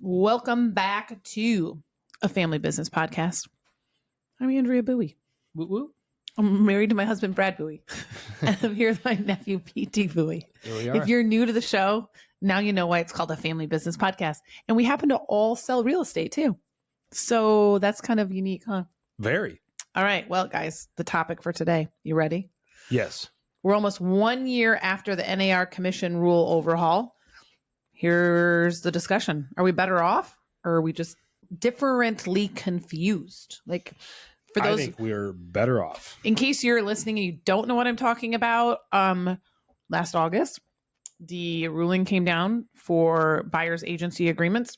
Welcome back to a family business podcast. I'm Andrea BOEYE. Woo woo. I'm married to my husband, Brad BOEYE. And I'm here with my nephew, ptboeye. Here we are. If you're new to the show, now you know why it's called a family business podcast. And we happen to all sell real estate too. So that's kind of unique, huh? Very. All right. Well, guys, the topic for today. You ready? Yes. We're almost 1 year after the NAR commission rule overhaul. Here's the discussion. Are we better off or are we just differently confused? Like, for those, I think we're better off. in case you're listening and you don't know what I'm talking about, last August, the ruling came down for buyer's agency agreements,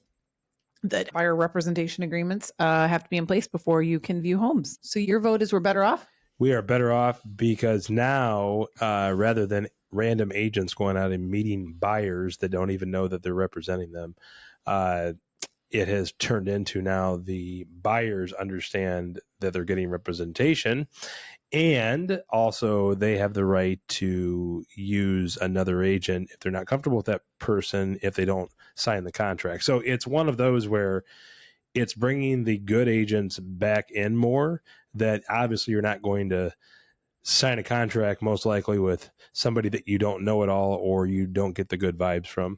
that buyer representation agreements have to be in place before you can view homes. So your vote is we're better off? We are better off because now, rather than random agents going out and meeting buyers that don't even know that they're representing them, it has turned into now the buyers understand that they're getting representation, and also they have the right to use another agent if they're not comfortable with that person, if they don't sign the contract. So it's one of those where it's bringing the good agents back in more, that obviously you're not going to sign a contract most likely with somebody that you don't know at all or you don't get the good vibes from.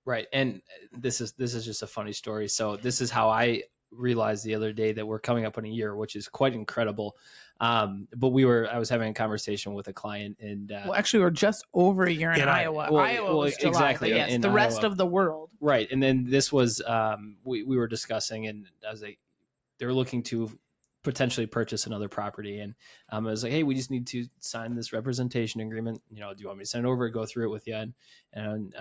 Right. And this is just a funny story. So this is how I realized the other day that we're coming up on a year, which is quite incredible. But I was having a conversation with a client, and Well, actually, we're just over a year in Iowa. Iowa was July, exactly. but yes, the Iowa. rest of the world. Right. And then this was, we were discussing, and I was like, they were looking to potentially purchase another property. And I was like, hey, we just need to sign this representation agreement. You know, do you want me to send it over, go through it with you? And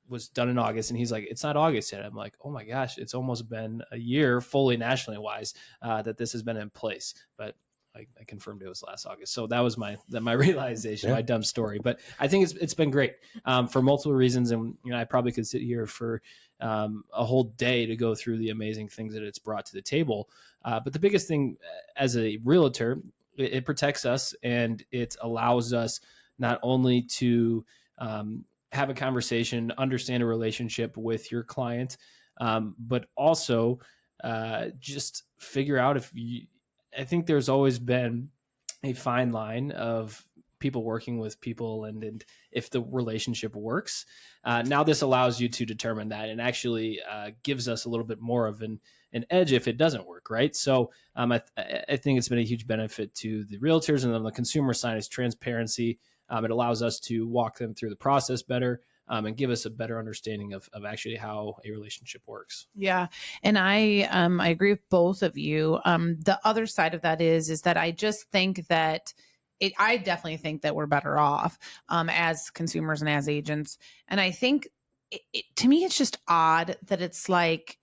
was done in August. And he's like, it's not August yet. I'm like, oh my gosh, it's almost been a year fully nationally wise that this has been in place. But I confirmed it was last August. So that was my realization, my dumb story. But I think it's been great for multiple reasons. And I probably could sit here for a whole day to go through the amazing things that it's brought to the table. But the biggest thing as a realtor, it protects us, and it allows us not only to have a conversation, understand a relationship with your client, but also just figure out if you. I think there's always been a fine line of people working with people, and if the relationship works. Now this allows you to determine that, and actually gives us a little bit more of an edge if it doesn't work, right? So I think it's been a huge benefit to the realtors, and on the consumer side is transparency. It allows us to walk them through the process better, and give us a better understanding of actually how a relationship works. Yeah. And I agree with both of you. The other side of that is that I just think that I definitely think that we're better off as consumers and as agents. And I think to me, it's just odd that it's like,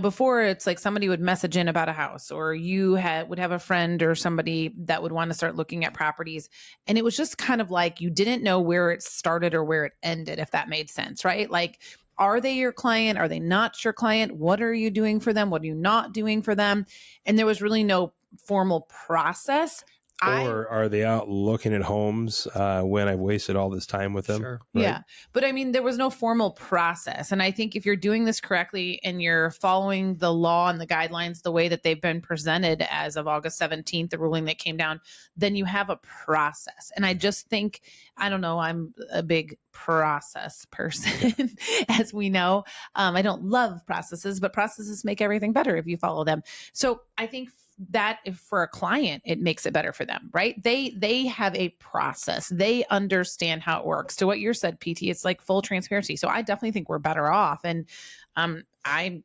before it's like somebody would message in about a house, or you would have a friend or somebody that would want to start looking at properties. And it was just kind of like you didn't know where it started or where it ended, if that made sense, right? Like, are they your client? Are they not your client? What are you doing for them? What are you not doing for them? And there was really no formal process. Or are they out looking at homes when I've wasted all this time with them? Sure. Right? Yeah. But I mean, there was no formal process. And I think if you're doing this correctly and you're following the law and the guidelines the way that they've been presented as of August 17th, the ruling that came down, then you have a process. And I just think, I don't know, I'm a big process person, as we know. I don't love processes, but processes make everything better if you follow them. So I think that if for a client, it makes it better for them, right? They have a process. They understand how it works. To what you said, PT, it's like full transparency. So I definitely think we're better off. And I'm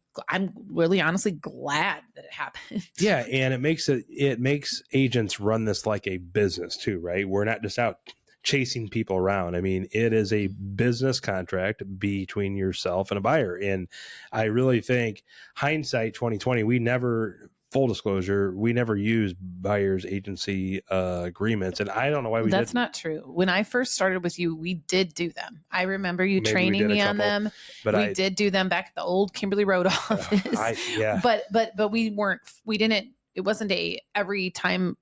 really honestly glad that it happened. Yeah. And it makes agents run this like a business too, right? We're not just out chasing people around. I mean, it is a business contract between yourself and a buyer. And I really think hindsight 2020, full disclosure, we never used buyer's agency agreements. And I don't know why we That's didn't. not true. When I first started with you, we did do them. I remember you training me on them. But we did do them back at the old Kimberly Road office. Yeah. But we didn't, it wasn't a every time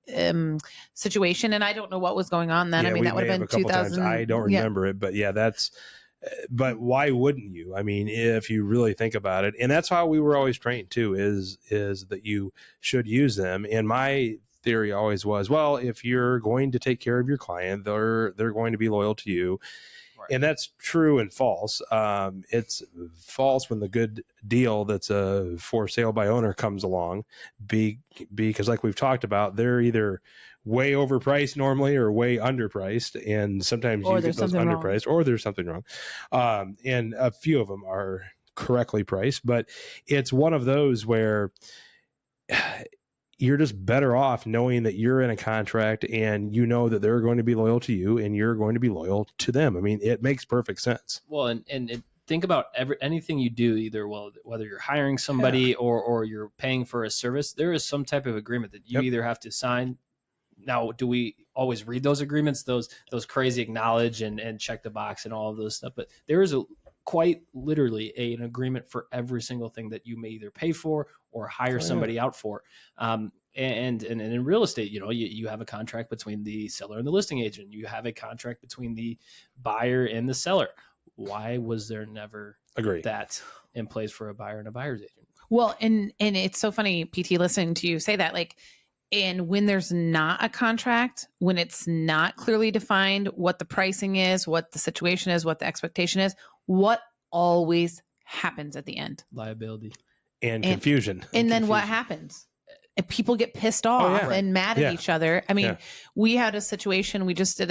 situation. And I don't know what was going on then. Yeah, I mean, that would have been 2000. I don't remember it, but yeah, But why wouldn't you? I mean, if you really think about it, and that's how we were always trained too, is that you should use them. And my theory always was, well, if you're going to take care of your client, they're going to be loyal to you. Right. And that's true and false. It's false when the good deal that's a for sale by owner comes along, because like we've talked about, they're either way overpriced normally or way underpriced, and sometimes you get those underpriced or there's something wrong. And a few of them are correctly priced, but it's one of those where you're just better off knowing that you're in a contract and you know that they're going to be loyal to you and you're going to be loyal to them. I mean, it makes perfect sense. Well, and think about anything you do, either whether you're hiring somebody or you're paying for a service, there is some type of agreement that you either have to sign. Now, do we always read those agreements, those crazy acknowledge and check the box and all of those stuff? But there is quite literally an agreement for every single thing that you may either pay for or hire somebody out for. And in real estate, you have a contract between the seller and the listing agent. You have a contract between the buyer and the seller. Why was there never that in place for a buyer and a buyer's agent? Well, and it's so funny, PT, listening to you say that, like, and when there's not a contract, when it's not clearly defined what the pricing is, what the situation is, what the expectation is, what always happens at the end? Liability and confusion. And then what happens? And people get pissed off and mad at each other. I mean, we had a situation, we just did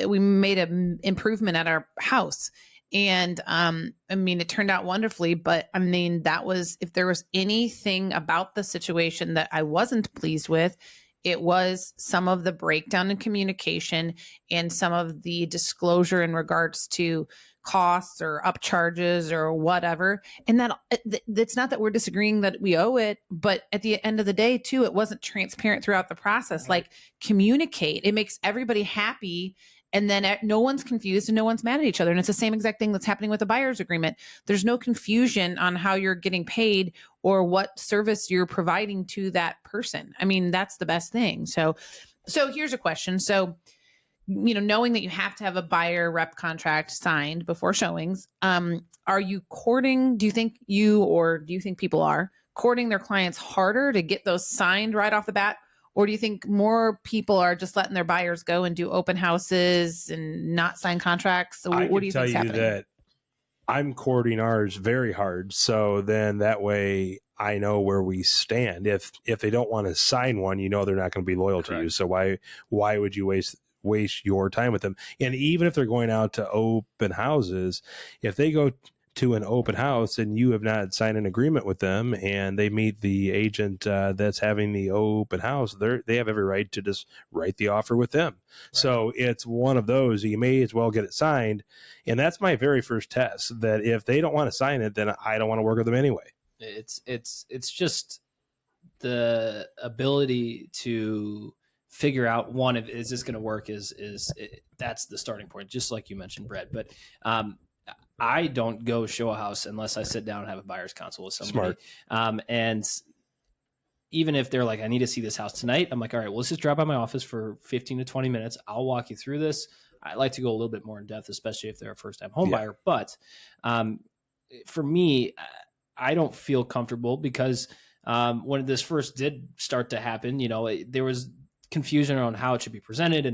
we made an improvement at our house. And I mean, it turned out wonderfully, but I mean, that was, if there was anything about the situation that I wasn't pleased with, it was some of the breakdown in communication and some of the disclosure in regards to costs or upcharges or whatever. And that it's not that we're disagreeing that we owe it, but at the end of the day too, it wasn't transparent throughout the process. Like, communicate. It makes everybody happy. And then no one's confused and no one's mad at each other. And it's the same exact thing that's happening with the buyer's agreement. There's no confusion on how you're getting paid or what service you're providing to that person. I mean, that's the best thing. So here's a question. So, knowing that you have to have a buyer rep contract signed before showings, are you courting, do you think people are courting their clients harder to get those signed right off the bat? Or do you think more people are just letting their buyers go and do open houses and not sign contracts? So what do you think is happening? That I'm courting ours very hard. So then that way I know where we stand. If they don't want to sign one, they're not going to be loyal to you. So why would you waste your time with them? And even if they're going out to open houses, if they go to an open house and you have not signed an agreement with them and they meet the agent that's having the open house, they have every right to just write the offer with them. Right. So it's one of those, you may as well get it signed. And that's my very first test, that if they don't want to sign it, then I don't want to work with them anyway. It's just the ability to figure out, one, is this going to work, that's the starting point, just like you mentioned, Brett. But I don't go show a house unless I sit down and have a buyer's consult with somebody. Smart. And even if they're like, I need to see this house tonight, I'm like, all right, well, let's just drop by my office for 15 to 20 minutes. I'll walk you through this. I like to go a little bit more in depth, especially if they're a first-time home buyer. But for me, I don't feel comfortable because when this first did start to happen, there was confusion around how it should be presented.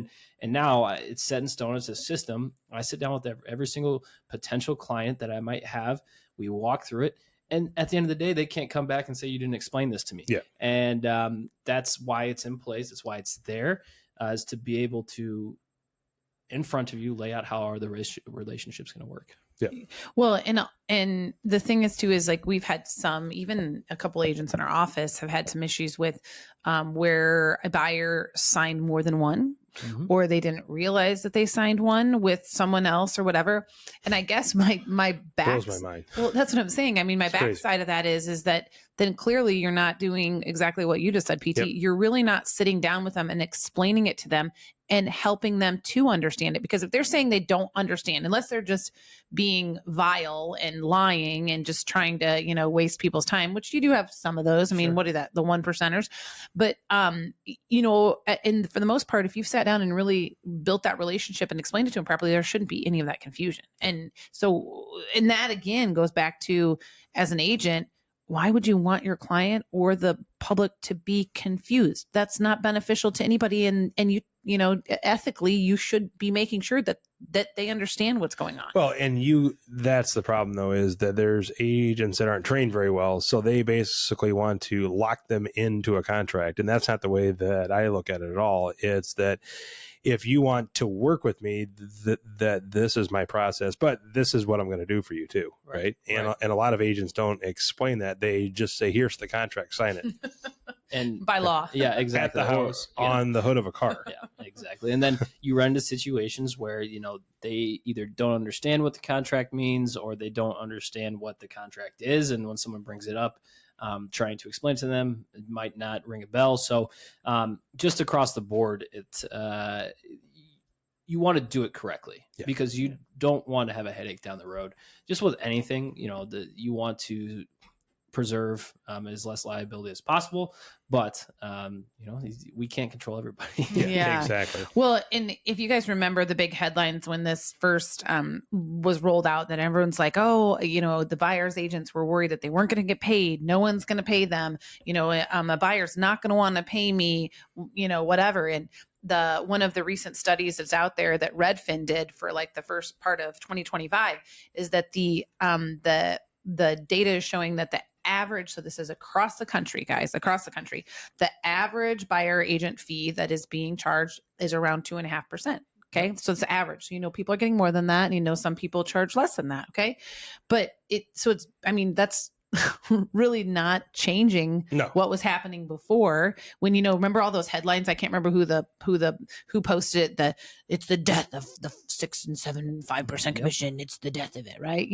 And now it's set in stone. It's a system. I sit down with every single potential client that I might have. We walk through it. And at the end of the day, they can't come back and say, you didn't explain this to me. Yeah. And that's why it's in place. That's why it's there, is to be able to, in front of you, lay out how the relationship's going to work. Yeah. Well, and the thing is too, is like, we've had even a couple agents in our office have had some issues with where a buyer signed more than one, or they didn't realize that they signed one with someone else or whatever. And I guess my back blows my mind. Well, that's what I'm saying. I mean, my backside of that is that then clearly you're not doing exactly what you just said, PT. Yep. You're really not sitting down with them and explaining it to them and helping them to understand it. Because if they're saying they don't understand, unless they're just being vile and lying and just trying to, waste people's time, which you do have some of those. I mean, what are that? The 1%ers. But, and for the most part, if you've sat down and really built that relationship and explained it to them properly, there shouldn't be any of that confusion. And so, and that again goes back to, as an agent, why would you want your client or the public to be confused? That's not beneficial to anybody. And ethically, you should be making sure that they understand what's going on. Well, and that's the problem though, is that there's agents that aren't trained very well. So they basically want to lock them into a contract. And that's not the way that I look at it at all. It's that if you want to work with me, that this is my process, but this is what I'm going to do for you too. Right. And a lot of agents don't explain that. They just say, here's the contract, sign it. And by law. Yeah, exactly. At the house, on the hood of a car. Yeah, exactly. And then you run into situations where, they either don't understand what the contract means or they don't understand what the contract is. And when someone brings it up, trying to explain to them, it might not ring a bell. So just across the board, you want to do it correctly because you don't want to have a headache down the road. Just with anything, you want to preserve as less liability as possible, but we can't control everybody. Yeah, exactly. Well, and if you guys remember the big headlines when this first was rolled out, that everyone's like, oh, the buyer's agents were worried that they weren't going to get paid. No one's going to pay them. A buyer's not going to want to pay me, whatever. And one of the recent studies that's out there that Redfin did for like the first part of 2025 is that the data is showing that the average, so this is across the country, guys, the average buyer agent fee that is being charged is around 2.5%. Okay. So it's average. So, people are getting more than that. And some people charge less than that. Okay. But that's really not changing what was happening before when, remember all those headlines? I can't remember who posted it, it's the death of the 6 and 7 and 5% commission. It's the death of it. Right.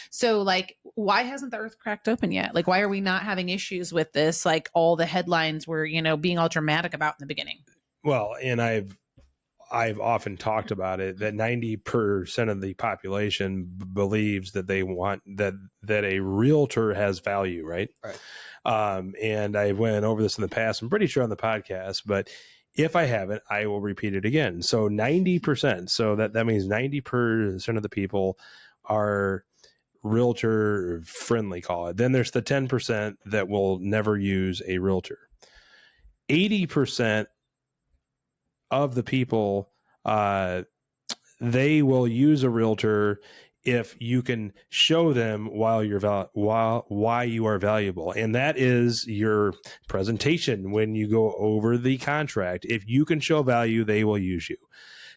So like, why hasn't the earth cracked open yet? Like, why are we not having issues with this? Like all the headlines were, being all dramatic about in the beginning. Well, and I've often talked about it, that 90% of the population believes that they want that a realtor has value, right? And I went over this in the past, I'm pretty sure on the podcast, but if I haven't, I will repeat it again. So 90%, so that means 90% of the people are realtor friendly, call it. Then there's the 10% that will never use a realtor. 80% of the people, they will use a realtor if you can show them why you are valuable. And that is your presentation when you go over the contract. If you can show value, they will use you.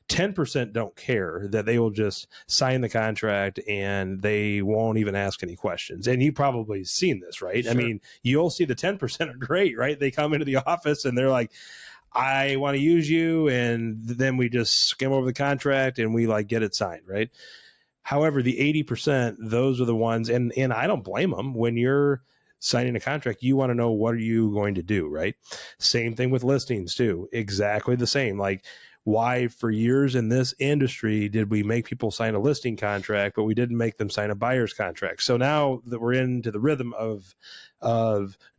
10% don't care, that they will just sign the contract and they won't even ask any questions. And you probably seen this, right? Sure. I mean, you'll see the 10% are great, right? They come into the office and they're like, I want to use you. And then we just skim over the contract and we get it signed, right? However, the 80%, those are the ones, and I don't blame them. When you're signing a contract, you want to know, what are you going to do, right? Same thing with listings too. Exactly the same. Like, why for years in this industry did we make people sign a listing contract, but we didn't make them sign a buyer's contract? So now that we're into the rhythm of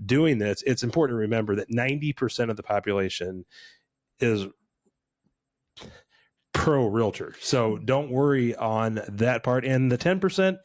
doing this, it's important to remember that 90% of the population is pro realtor. So don't worry on that part. And the 10%,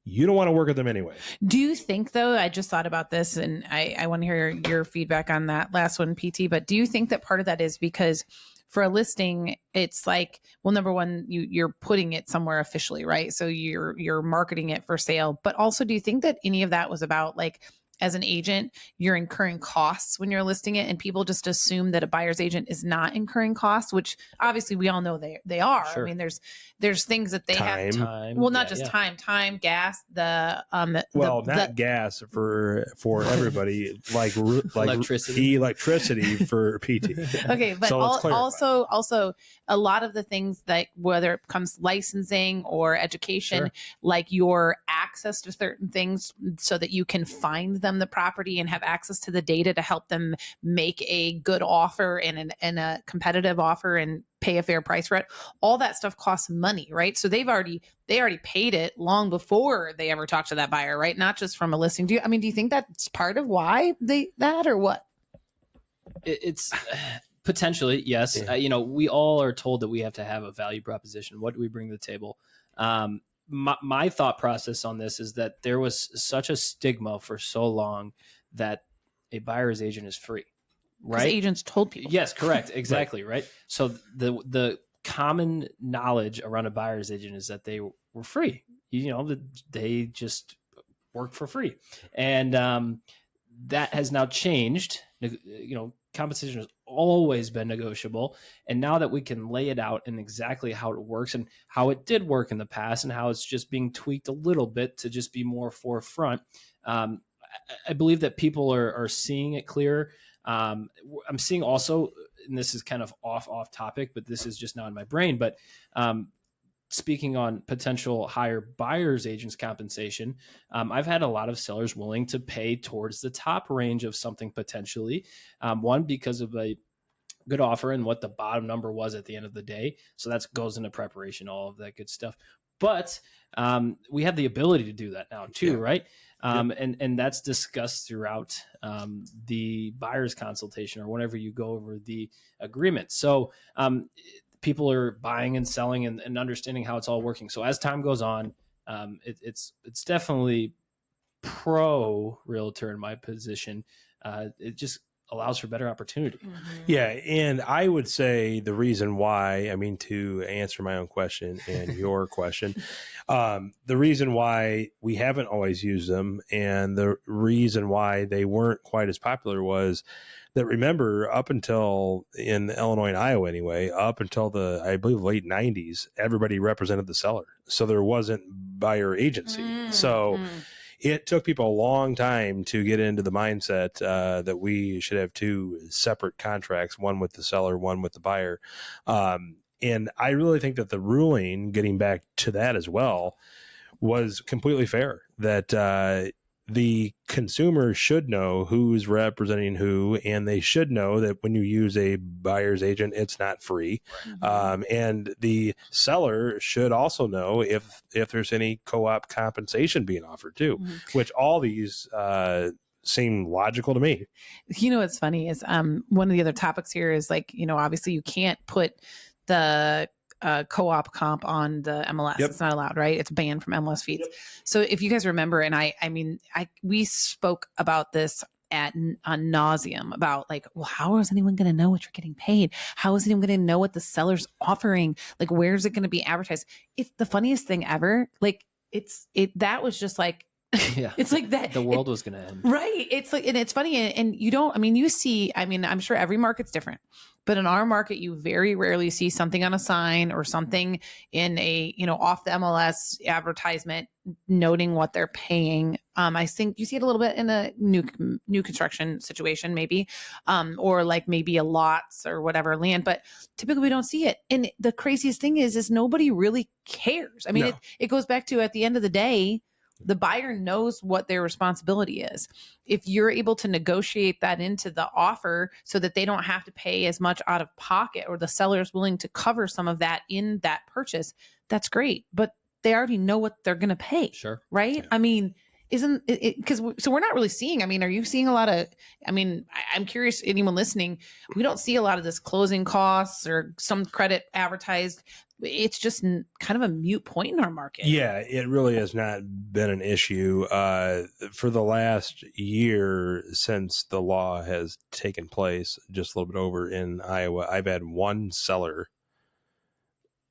you don't want to work with them anyway. Do you think, though, I just thought about this and I want to hear your feedback on that last one, PT, but do you think that part of that is because for a it's like, well, number one, you're putting it somewhere officially, right? So you're marketing it for sale, but also, do you think that any of that was about, like, as an agent, you're incurring costs when you're listing it, and people just assume that a buyer's agent is not incurring costs, which obviously we all know they are. Sure. I mean, there's things that they have time. Well, not just time, gas, not gas for everybody, like electricity for PT. Okay, but So also a lot of the things that, whether it comes licensing or education, Sure. like your access to certain things so that you can find them the property and have access to the data to help them make a good offer and a competitive offer and pay a fair price for it. All that stuff costs money, right? So they already paid it long before they ever talked to that buyer, right? Not just from a listing. Do you think that's part of why that or what? It's potentially, yes. Yeah. We all are told that we have to have a value proposition. What do we bring to the table? My thought process on this is that there was such a stigma for so long that a buyer's agent is free, right? Agents told people. Yes, correct. Exactly. Right. So the common knowledge around a buyer's agent is that they were free, they just work for free. And that has now changed. Compensation has always been negotiable. And now that we can lay it out and exactly how it works and how it did work in the past and how it's just being tweaked a little bit to just be more forefront, I believe that people are seeing it clearer. I'm seeing also, and this is kind of off topic, but this is just now in my brain, but speaking on potential higher buyer's agents compensation, I've had a lot of sellers willing to pay towards the top range of something potentially. One, because of a good offer and what the bottom number was at the end of the day. So that goes into preparation, all of that good stuff. But we have the ability to do that now too, right? And that's discussed throughout the buyer's consultation or whenever you go over the agreement. So people are buying and selling and understanding how it's all working. So as time goes on, it's definitely pro realtor in my position. It just allows for better opportunity. Yeah. And I would say the reason why, to answer my own question and your question, the reason why we haven't always used them and the reason why they weren't quite as popular was that, remember, up until in Illinois and Iowa anyway, up until the, I believe, late 90s, everybody represented the seller. So there wasn't buyer agency. So it took people a long time to get into the mindset that we should have two separate contracts, one with the seller, one with the buyer. And I really think that the ruling, getting back to that as well, was completely fair, that the consumer should know who's representing who, and they should know that when you use a buyer's agent, it's not free. And the seller should also know if there's any co-op compensation being offered too, which all these seem logical to me. What's funny is one of the other topics here is obviously you can't put the co-op comp on the MLS. It's not allowed, right? It's banned from MLS feeds. So if you guys remember, and we spoke about this on nauseum about how is anyone going to know what you're getting paid? How is anyone going to know what the seller's offering? Where's it going to be advertised? It's the funniest thing ever. That was just it's like that the world was going to end. Right. It's and it's funny. And you don't, you see, I'm sure every market's different, but in our market, you very rarely see something on a sign or something in a, off the MLS advertisement noting what they're paying. I think you see it a little bit in a new construction situation, maybe, or maybe a lots or whatever land, but typically we don't see it. And the craziest thing is nobody really cares. No. It goes back to, at the end of the day, the buyer knows what their responsibility is. If you're able to negotiate that into the offer so that they don't have to pay as much out of pocket, or the seller is willing to cover some of that in that purchase, that's great. But they already know what they're going to pay. Sure. Right? Yeah. Isn't it, because so we're not really seeing, are you seeing a lot of, I'm curious, anyone listening, we don't see a lot of this closing costs or some credit advertised. It's just kind of a mute point in our market. Yeah, it really has not been an issue for the last year since the law has taken place, just a little bit over in Iowa. I've had one seller,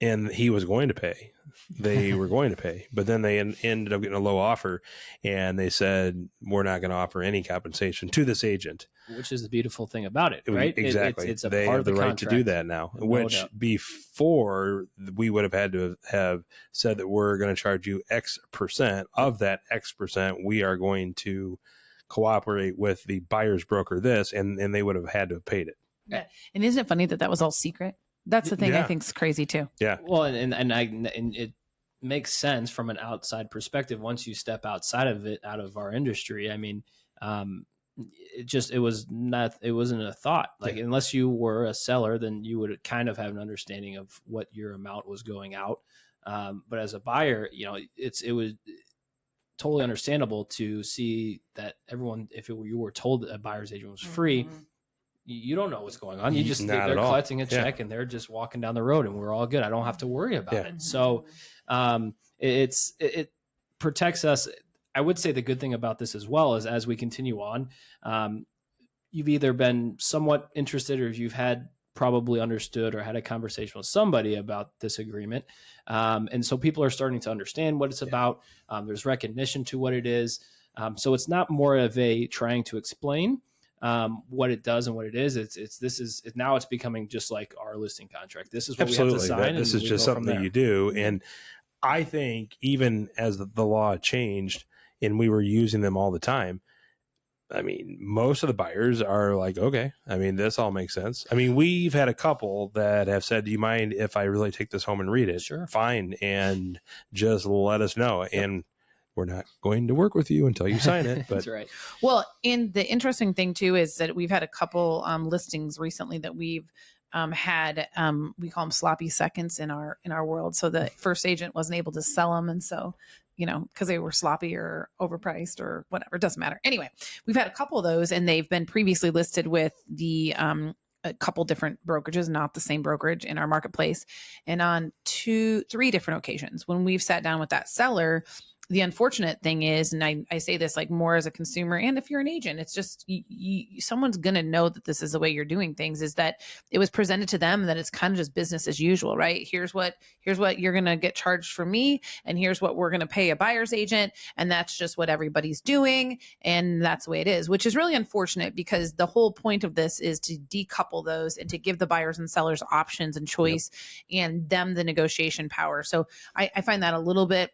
and he was going to pay. They were going to pay, but then they ended up getting a low offer, and they said, we're not going to offer any compensation to this agent. Which is the beautiful thing about it, right? Exactly. It's a they part have of the right contract to do that now, which before we would have had to have said that we're going to charge you X percent. Of that X percent, we are going to cooperate with the buyer's broker and they would have had to have paid it. Yeah. And isn't it funny that was all secret? That's the thing I think is crazy too. Yeah. Well, and it makes sense from an outside perspective once you step outside of it, out of our industry. it wasn't a thought. Like, unless you were a seller, then you would kind of have an understanding of what your amount was going out. But as a buyer, it was totally understandable to see that everyone, you were told that a buyer's agent was free, you don't know what's going on. You just, they're collecting a check and they're just walking down the road and we're all good. I don't have to worry about it. So it protects us. I would say the good thing about this as well is, as we continue on, you've either been somewhat interested, or you've had probably understood or had a conversation with somebody about this agreement. And so people are starting to understand what it's about. There's recognition to what it is. So it's not more of a trying to explain what it does and what it is. Now it's becoming just like our listing contract. This is what we have to sign. This is just something that you do. And I think even as the law changed and we were using them all the time, I mean, most of the buyers are like, okay, I mean, this all makes sense. I mean, we've had a couple that have said, do you mind if I really take this home and read it? Sure. Fine. And just let us know. Yep. And we're not going to work with you until you sign it. But that's right. Well, and the interesting thing too is that we've had a couple listings recently that we've had, we call them sloppy seconds in our world. So the first agent wasn't able to sell them. And so, because they were sloppy or overpriced or whatever, it doesn't matter. Anyway, we've had a couple of those, and they've been previously listed with the a couple different brokerages, not the same brokerage in our marketplace. And on 3 different occasions, when we've sat down with that seller, the unfortunate thing is, and I say this like more as a consumer, and if you're an agent, it's just someone's going to know that this is the way you're doing things, is that it was presented to them that it's kind of just business as usual, right? Here's what you're going to get charged from me, and here's what we're going to pay a buyer's agent. And that's just what everybody's doing. And that's the way it is, which is really unfortunate, because the whole point of this is to decouple those and to give the buyers and sellers options and choice, and them the negotiation power. So I find that a little bit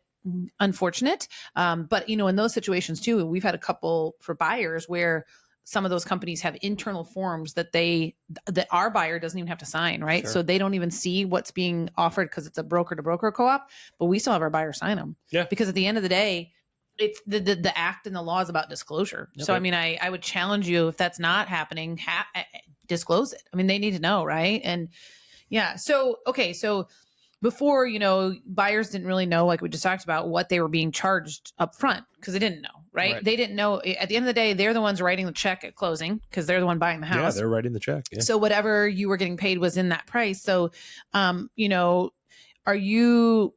unfortunate. But in those situations too, we've had a couple for buyers where some of those companies have internal forms that our buyer doesn't even have to sign, right? Sure. So they don't even see what's being offered because it's a broker to broker co-op, but we still have our buyer sign them. Yeah. Because at the end of the day, it's the act and the law is about disclosure. Yep. So, I mean, I would challenge you, if that's not happening, disclose it. I mean, they need to know, right? And yeah. So, okay. So before, buyers didn't really know, like we just talked about, what they were being charged up front, because they didn't know, right? They didn't know. At the end of the day, they're the ones writing the check at closing, because they're the one buying the house. Yeah, they're writing the check. Yeah. So whatever you were getting paid was in that price. So, are you,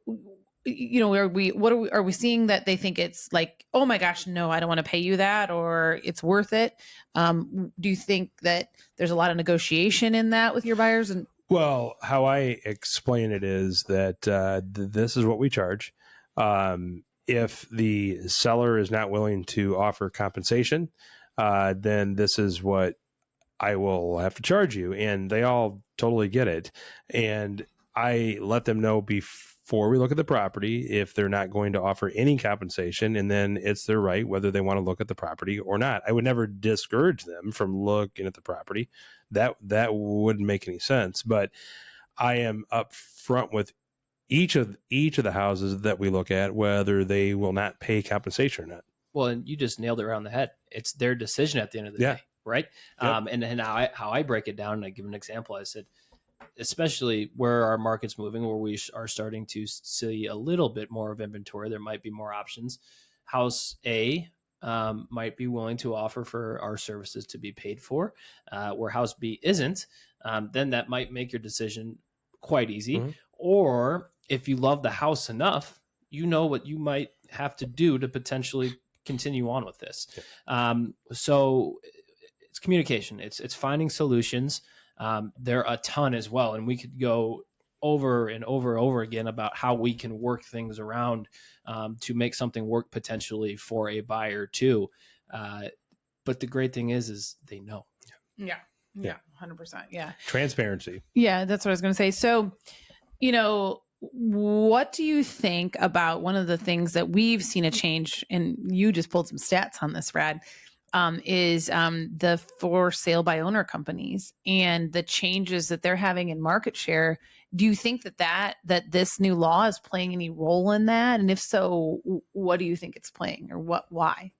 are we seeing that they think it's like, oh my gosh, no, I don't want to pay you that, or it's worth it? Do you think that there's a lot of negotiation in that with your buyers? And well, how I explain it is that this is what we charge. If the seller is not willing to offer compensation, then this is what I will have to charge you. And they all totally get it. And I let them know before we look at the property if they're not going to offer any compensation, and then it's their right whether they want to look at the property or not. I would never discourage them from looking at the property. That wouldn't make any sense. But I am upfront with each of the houses that we look at whether they will not pay compensation or not. Well, and you just nailed it around the head. It's their decision at the end of the day, right? Yep. And how I break it down, and I give an example. I said, especially where our market's moving, where we are starting to see a little bit more of inventory, there might be more options. House A might be willing to offer for our services to be paid for, where house B isn't, then that might make your decision quite easy. Mm-hmm. Or if you love the house enough, what you might have to do to potentially continue on with this. So it's communication. It's finding solutions. There are a ton as well, and we could go over and over and over again about how we can work things around to make something work potentially for a buyer too. But the great thing is they know. Yeah. 100%. Yeah. Transparency. Yeah. That's what I was going to say. So, what do you think about one of the things that we've seen a change, and you just pulled some stats on this, Brad, is the for sale by owner companies and the changes that they're having in market share. Do you think that this new law is playing any role in that? And if so, what do you think it's playing, or why?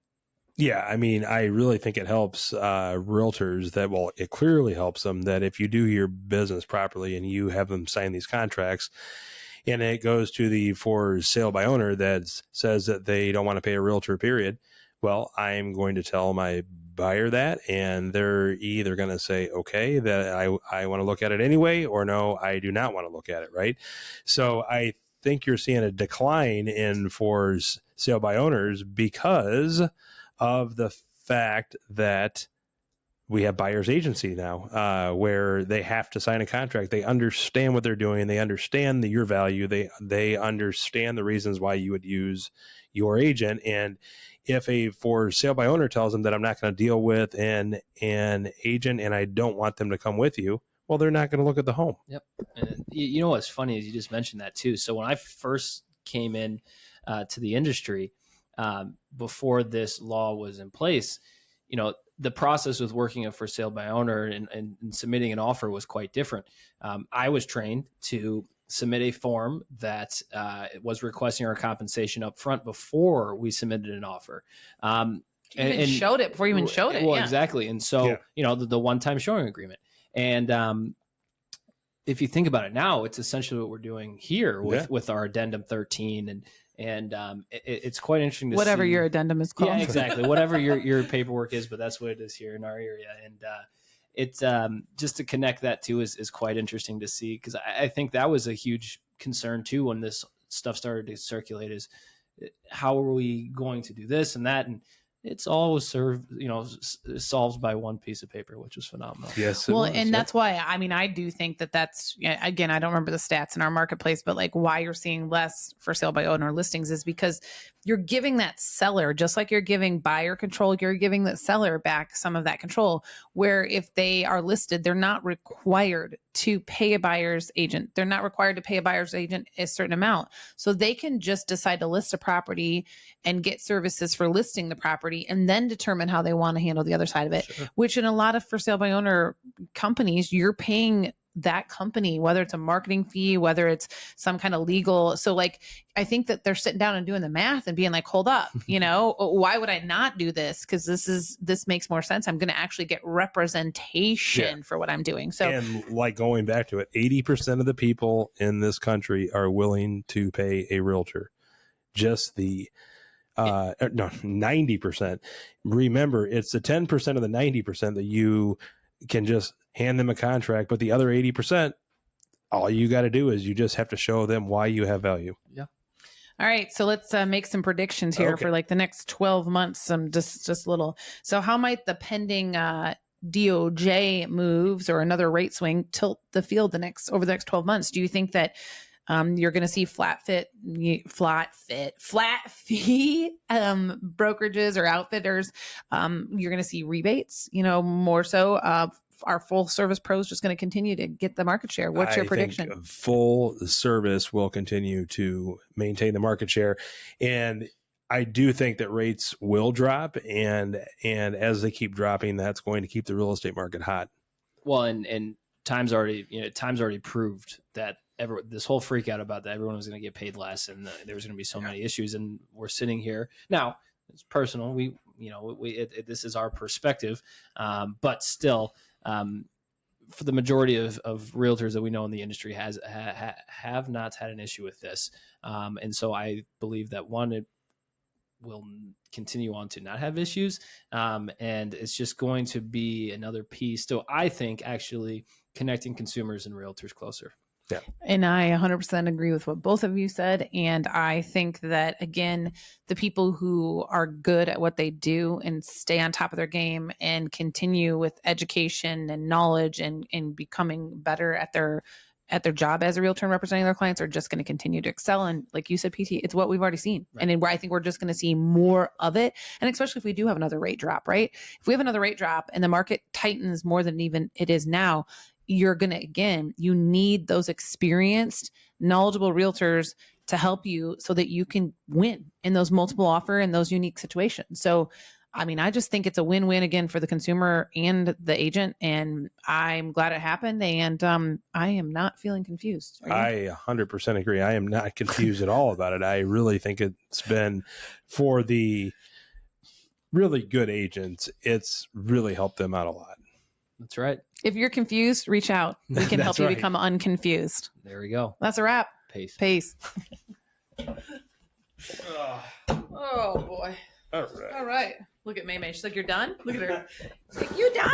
Yeah, I mean, I really think it helps realtors that, well, it clearly helps them that if you do your business properly and you have them sign these contracts and it goes to the for sale by owner that says that they don't want to pay a realtor, period. Well, I'm going to tell my buyer that, and they're either going to say, okay, that I want to look at it anyway, or no, I do not want to look at it, right? So I think you're seeing a decline in for sale by owners because of the fact that we have buyer's agency now, where they have to sign a contract. They understand what they're doing. They understand your value. They understand the reasons why you would use your agent. And if a for sale by owner tells them that I'm not going to deal with an agent and I don't want them to come with you, well, they're not going to look at the home. Yep. And you know what's funny is you just mentioned that too. So when I first came in to the industry, before this law was in place, you know, the process with working a for sale by owner and submitting an offer was quite different. I was trained to submit a form that was requesting our compensation up front before we submitted an offer. And showed it before you even showed it. Well, yeah. Exactly. And so, you know, the one-time showing agreement. And if you think about it now, it's essentially what we're doing here with our addendum 13 and it's quite interesting to whatever see. your addendum is called. Yeah, exactly. Whatever your paperwork is, but that's what it is here in our area. And it's just to connect that too is quite interesting to see, because I think that was a huge concern too when this stuff started to circulate, is how are we going to do this and that? And it's always solved by one piece of paper, which was phenomenal. Yes. Well, and that's why, I mean, I do think that's, again, I don't remember the stats in our marketplace, but like why you're seeing less for sale by owner listings is because you're giving that seller, just like you're giving buyer control, you're giving the seller back some of that control, where if they are listed, they're not required to pay a buyer's agent. They're not required to pay a buyer's agent a certain amount. So they can just decide to list a property and get services for listing the property and then determine how they want to handle the other side of it, Sure. which in a lot of for sale by owner companies, you're paying that company, whether it's a marketing fee, whether it's some kind of legal. So like, I think that they're sitting down and doing the math and being like, hold up, why would I not do this? Because this makes more sense. I'm going to actually get representation for what I'm doing. So, and like going back to it, 80% of the people in this country are willing to pay a realtor. Just the 90%. Remember, it's the 10% of the 90% that you can just hand them a contract, but the other 80%, all you got to do is you just have to show them why you have value. Yeah. All right, so let's make some predictions here for like the next 12 months. Some just little. So how might the pending DOJ moves or another rate swing tilt the field over the next 12 months? Do you think that you're going to see flat fee brokerages or outfitters? You're going to see rebates, more so. Our full service pros just going to continue to get the market share. What's your prediction? Think full service will continue to maintain the market share, and I do think that rates will drop, and as they keep dropping, that's going to keep the real estate market hot. Well, and time's already proved that this whole freak out about that everyone was going to get paid less and there was going to be so many issues, and we're sitting here now. It's personal. This is our perspective, but still, for the majority of realtors that we know in the industry have not had an issue with this, and so I believe that it will continue on to not have issues, and it's just going to be another piece. So I think actually connecting consumers and realtors closer. Yeah. And I 100% agree with what both of you said. And I think that, again, the people who are good at what they do and stay on top of their game and continue with education and knowledge and becoming better at their job as a realtor and representing their clients are just going to continue to excel. And like you said, PT, it's what we've already seen. Right. And I think we're just going to see more of it. And especially if we do have another rate drop, right? If we have another rate drop and the market tightens more than even it is now, you need those experienced, knowledgeable realtors to help you so that you can win in those multiple offer and those unique situations. So, I mean, I just think it's a win-win again for the consumer and the agent, and I'm glad it happened. And I am not feeling confused. I 100% agree. I am not confused at all about it. I really think it's been for the really good agents, it's really helped them out a lot. That's right. If you're confused, reach out. We can help That's you right. become unconfused. There we go. That's a wrap. Peace. Peace. Oh boy. All right. All right. Look at Maymay. She's like, you're done? Look at her. She's like, you done?